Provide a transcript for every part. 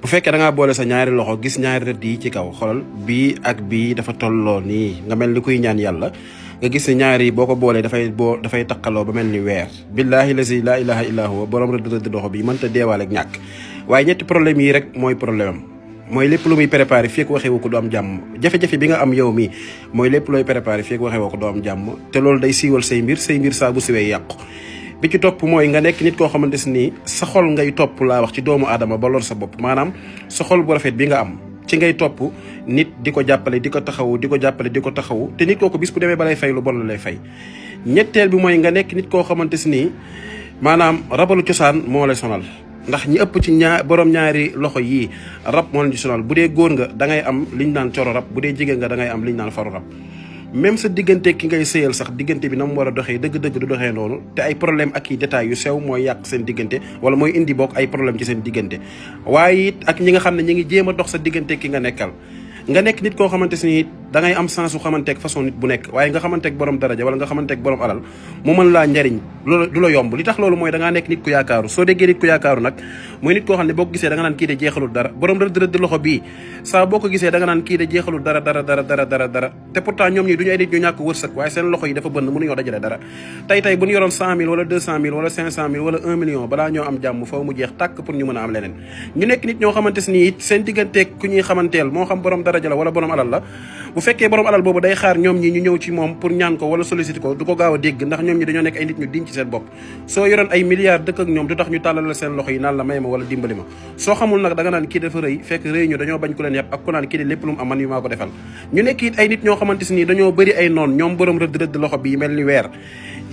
bu fekkee da ngaa boole sa ñaari loxo gis ñaari rëdd yi ci kaw xolal bii ak bii dafa tolloo nii nga mel ni kuy ñaan yàlla nga gis ne ñaari boo ko boolee dafay takkaloo ba mel ni weer billaahi lazi laa ilaha illa huwa borom rëdd loxo bi mënta deewaale ak ñàkk waaye ñetti problème yi rek mooy problème am mooy lépp lu muy préparé fekk waxewu ko du am jàmm jafe-jafe bi nga am yow mi mooy lépp looy préparé fekk waxewu ko du am jàmm te loolu day siiwal say mbir saa bu siwee yàqu bi ci topp mooy nga nekk nit koo xamante ni sa xol ngay topp laa wax ci doomu aadama ba lor sa bopp maanaam sa xol bu rafet bi nga am ci ngay topp nit di ko jàppale di ko taxawu di ko jàppale di ko taxawu te nit kooku bis bu demee ba lay fay lu bon la lay fay ñetteel bi mooy nga nekk nit koo xamante ni maanaam rabalu cosaan moo lay sonal ndax ñi ëpp ci borom ñaari loxo yii rab moo leen di sonal bu dee góor nga da ngay am liñ naan coro rab bu dee jigéen nga da ngay am liñ naan faru rab même sa diggante ki ngay sëyal sax diggante bi na mu war a doxee dëgg-dëgg du doxee noonu te ay problème ak i détails yu sew mooy yàq seen diggante wala mooy indi bokk ay problème ci seen diggante waaye it ak ñi nga xam ne ñi ngi jéem a dox sa diggante ki nga nekkal nga nekk nit koo xamante ni da ngay am sens su xamanteeg façon nit bu nekk waaye nga xamanteeg borom daraja wala nga xamanteeg borom alal mu mën laa njariñ loolu du la yomb li tax loolu mooy da ngaa nekk nit ku yaakaaru soo déggee nit ku yaakaaru nag mooy nit koo xam ne boo ko gisee da nga naan kii de jeexalul dara borom rëdd loxo bii saa boo ko gisee da nga naan kii de jeexalul dara te pourtant ñoom ñi duñu ay nit ñu ñàkk wërsëg waaye seen loxo yi dafa bënn mënuñoo dajale dara tey bu ñu yoroon 100 000 wala 200 000 wala 500 000 wala 1 million balaa ñoo am jàmm foofu mu jeex tàkk pour ñu mën a am leneen ñu nekk nit ñoo xamante ni it seen digganteeg ku ñuy xamanteel moo xam borom daraja la wala borom alal la bu fekkee borom alal boobu day xaar ñoom ñi ñu ñëw ci moom pour ñaan ko wala solliciter ko du ko gaaw a dégg ndax ñoom ñi dañoo nekk ay nit ñu diñ ci seen bopp soo yoroon ay milliards dëkk ak ñoom du tax ñu tàllal la seen loxo yi naan la may ma wala dimbali ma soo xamul nag da nga naan kii dafa rëy fekk rëy ñu dañoo bañ ku leen yàpp ak ku naan kii de lépp lu mu am man yu maa ko defal ñu nekk it ay nit ñoo xamante ni dañoo bëri ay noon ñoom borom rëdd loxo bii mel ni weer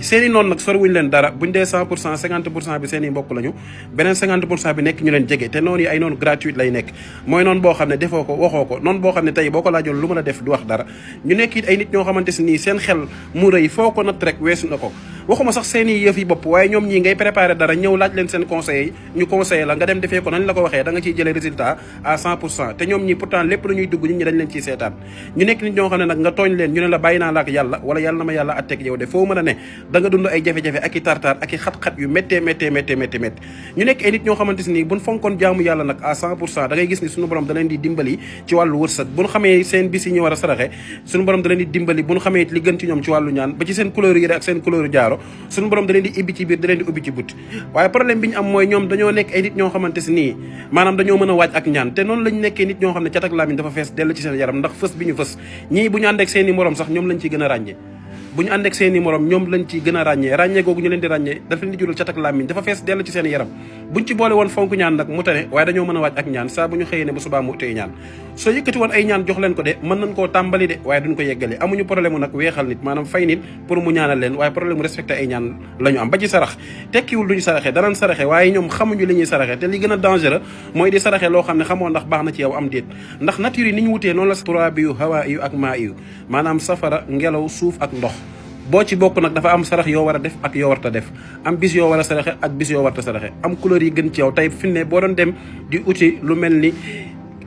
seeni noonu nag sorwuñu leen dara buñ dee 100% 50% bi seen i mbokk lañu beneen 50% bi nekk ñu leen jege te noonu yi ay noonu gratuite lay nekk mooy noonu boo xam ne defoo ko waxoo ko noonu boo xam ne tey boo ko laajoon lu mën a def du wax dara ñu nekk it ay nit ñoo xamante ni seen xel mu rëy foo ko natt rek weesu na ko waxuma sax seen i yëf yi bopp waaye ñoom ñii ngay préparé dara ñëw laaj leen seen conseil ñu conseillé la nga dem defee ko nañ la ko waxee da nga ciy jëlee résultat à 100% te ñoom ñi pourtant lépp lu ñuy dugg nit ñi dañ leen ciy seetaan ñu nekk nit ñoo xam ne nag nga tooñ leen ñu ne la bàyyi naa la ak yàlla wala yàlla na ma yàlla atteeg yow de foo mën a ne da nga dund ay jafe-jafe ak i tartar ak i xat-xat yu méttee ñu nekk ay nit ñoo xamante ni buñ fonkoon jaamu yàlla nag à 100% da ngay gis ni suñu borom da leen di dimbali ci wàllu wërsëg buñ xamee seen bis yi ñu war a saraxe suñu borom da leen di dimbali buñ xamee li gën ci ñoom ci wàllu ñaan ba ci seen couleur yi ak seen couleur jaaro suñu borom da leen di ibbi ci biir da leen di ubbi ci butti waaye problème bi ñu am mooy ñoom dañoo nekk ay nit ñoo xamante ni maanaam dañoo mën a waaj ak ñaan te noonu lañ nekkee nit ñoo xam ne cat ak làmmiñ dafa fees dell ci seen yaram ndax fës bi ñu fës ñii bu ñu ànd ak seen i morom sax ñoom lañ ciy gën a ràññee bu ñu ànd ak seen i morom ñoom lañ ci gën a ràññee googu ñu leen di ràññee dafa leen di jural cat ak làmmiñ dafa fees dell ci seen yaram buñ ci boole woon fonk ñaan nag mu tane waaye dañoo mën a waaj ak ñaan saa bu ñu xëyee ne bu subaa mu tey ñaan soo yëkkati woon ay ñaan jox leen ko de mën nañ koo tàmbali de waaye duñ ko yeggale amuñu problème nag weexal nit maanaam fay nit pour mu ñaanal leen waaye problème mu respecté ay ñaan la ñu am ba ci sarax tekkiwul duñu saraxe danaan saraxe waaye ñoom xamuñu li ñuy saraxe te li gën a dangereux mooy di saraxe loo xam ne xamoo ndax baax na ci yow am déet ndax nature yi ni ñu wutee noonu la turab yu hawa yu ak maa yu maanaam safara ngelaw suuf ak ndox boo ci bokk nag dafa am sarax yoo war a def ak yoo warta def am bis yoo war a saraxe ak bis yoo warta saraxe am couleur yi gën ci yow tey fi ne boo doon dem di uti lu mel ni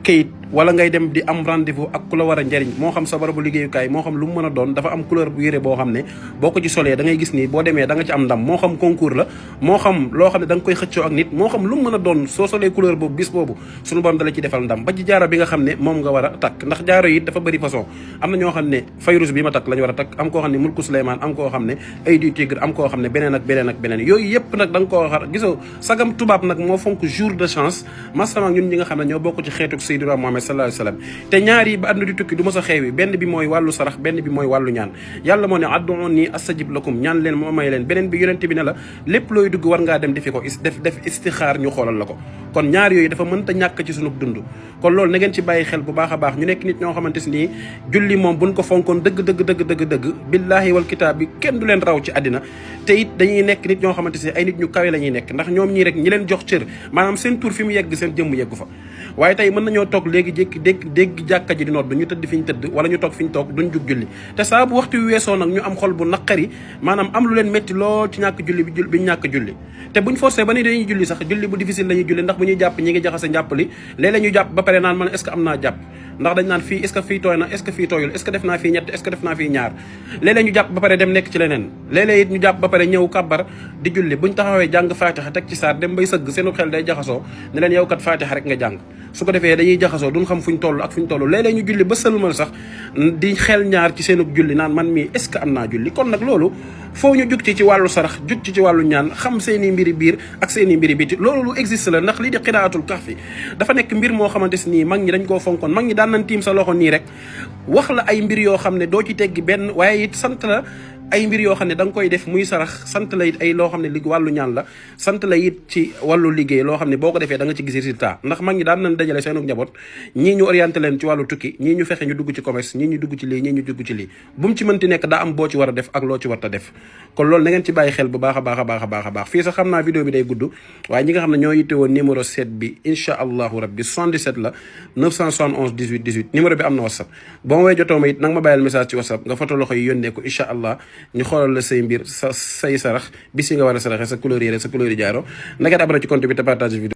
kayit wala ngay dem di am rendez-vous ak ku la war a njariñ moo xam sa barabu liggéeyukaay moo xam lu mu mën a doon dafa am couleur bu yére boo xam ne boo ko ci solee da ngay gis ni boo demee da nga ci am ndam moo xam concours la moo xam loo xam ne da nga koy xëccoo ak nit moo xam lu mu mën a doon soo solee couleur boobu bis boobu suñu borom dala ci defal ndam ba ci jaaro bi nga xam ne moom nga war a takk ndax jaaro yi dafa bëri façon am na ñoo xam ne fayrus bi ma takk la ñu war a takk am koo xam ne mulku Suleymaan am koo xam ne ay du tigre am koo xam ne beneen ak beneen yooyu yëpp nag da nga koo xar gisoo sagam tubaab nag moo fonk jour de chance masama ñun ñi nga xam ne ñoo bokk ci xeetuk Seydina Muhammad sallallahu alayhi wasallam te ñaar yi ba àdduna di tukki du ma sa xeewi benn bi mooy wàllu sarax benn bi mooy wàllu ñaan yàlla moo ne ad'uuni astajib lakum ñaan leen moo may leen beneen bi yonent bi ne la lépp looy dugg war ngaa dem defi ko def istixaar ñu xoolal la ko kon ñaar yooyu dafa mënta ñàkk ci sunu dund kon loolu na ngeen ci bàyyi xel bu baax a baax ñu nekk nit ñoo xamante ni julli moom buñ ko fonkoon dëgg billaahi wal kitaab bi kenn du leen raw ci àddina te it dañuy nekk nit ñoo xamante ni ay nit ñu kawe la ñuy nekk ndax ñoom ñii rek ñi leen jox cër maanaam seen tur fi mu yegg seen jëmm yeggu fa waaye tey mën nañoo toog léegi jékki dégg jàkka ji di nodd ñu tëdd fi ñu tëdd wala ñu toog fi ñu toog duñ jug julli te saa bu waxtu wi weesoo nag ñu am xol bu naqari maanaam am lu leen métti lool ci ñàkk julli bi ñu ñàkk julli te buñ forcé ba ni dañuy julli sax julli bu difficile la ñuy julli ndax bu ñuy jàpp ñi ngi jaxase njàpp li léeg-léeg ñu jàpp ba pare naan man est-ce que am naa jàpp ndax dañ naan fii est ce que fii tooy na est ce que fii tooyul est ce que def naa fii ñett est ce que def naa fii ñaar léeg-léeg ñu jàpp ba pare dem nekk ci leneen léeg-léeg it ñu jàpp ba pare ñëw kàbbar di julli buñ taxawee jàng faatixa teg ci saar dem bay sëgg seenu xel day jaxasoo ne leen yow kat faatixa rek nga jàng su ko defee dañuy jaxasoo duñ xam fuñ toll ak fuñ toll léeg-léeg ñu julli ba sëlmal sax di xel ñaar ci seenug julli naan man mii est ce que am naa julli kon nag loolu foo ñu jug ci wàllu sarax jug ci wàllu ñaan xam seeni mbiri biir ak seeni mbiri biti loolu lu existe la ndax lii di xiraatul kahfi dafa nekk mbir moo xamante si nii mag ñi dañ koo fonkoon mag ñi daan nañ tiim sa loxo nii rek wax la ay mbir yoo xam ne doo ci teggi benn waaye it sant la ay mbir yoo xam ne da nga koy def muy sarax sant la it ay loo xam ne li wàllu ñaan la sant la it ci wàllu liggéey loo xam ne boo ko defee da nga ci gis résultat ndax mag ñi daan nañ dajale seenu njaboot ñii ñu orienté leen ci wàllu tukki ñii ñu fexe ñu dugg ci commerce ñii ñu dugg ci lii ñii ñu dugg ci lii bu mu ci mënti nekk daa am boo ci war a def ak loo ci war a def kon loolu na ngeen ci bàyyi xel bu baax a baax a baax a baax a baax fii sax xam naa vidéo bi day gudd waaye ñi nga xam ne ñoo yitte woon numéro 7 bi incha allahu rabbi 77 la 971 18 18 numéro bi am na whatsapp boo ma way jotoo ma it nanga ma bàyyil message ci whatsapp nga foto loxo yi yónnee ko incha allah ñu xoolal la say mbir say sarax bis yi nga war a saraxe sa couleur yére sa couleur yi jaaro na ngeen abonné ci compte bi te partage vidéo